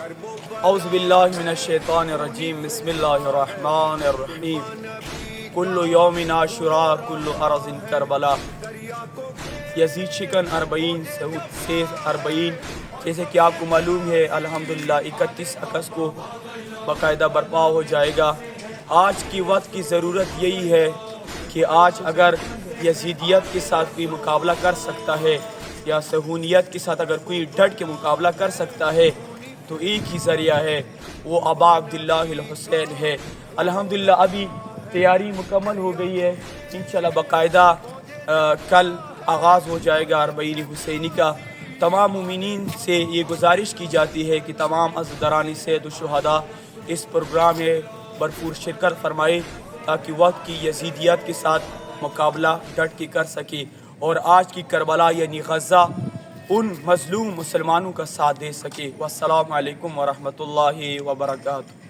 اعوذ باللہ من الشیطان الرجیم، بسم اللہ الرحمن الرحیم۔ کل یوم عاشوراء کل ارض کربلا، یزید شکن 40 سیز 40۔ جیسے کہ آپ کو معلوم ہے الحمدللہ 31 اگست کو باقاعدہ برپا ہو جائے گا۔ آج کی وقت کی ضرورت یہی ہے کہ آج اگر یزیدیت کے ساتھ کوئی مقابلہ کر سکتا ہے یا صہیونیت کے ساتھ اگر کوئی ڈٹ کے مقابلہ کر سکتا ہے تو ایک ہی ذریعہ ہے، وہ ابا عبداللہ الحسین ہے۔ الحمدللہ ابھی تیاری مکمل ہو گئی ہے، انشاءاللہ باقاعدہ کل آغاز ہو جائے گا 40 حسینی کا۔ تمام مومنین سے یہ گزارش کی جاتی ہے کہ تمام عزاداران سید الشہداء اس پروگرام میں بھرپور شرکت فرمائے تاکہ وقت کی یزیدیت کے ساتھ مقابلہ ڈٹ کے کر سکے اور آج کی کربلا یعنی غزہ ان مظلوم مسلمانوں کا ساتھ دے سکے۔ والسلام علیکم ورحمۃ اللہ وبرکاتہ۔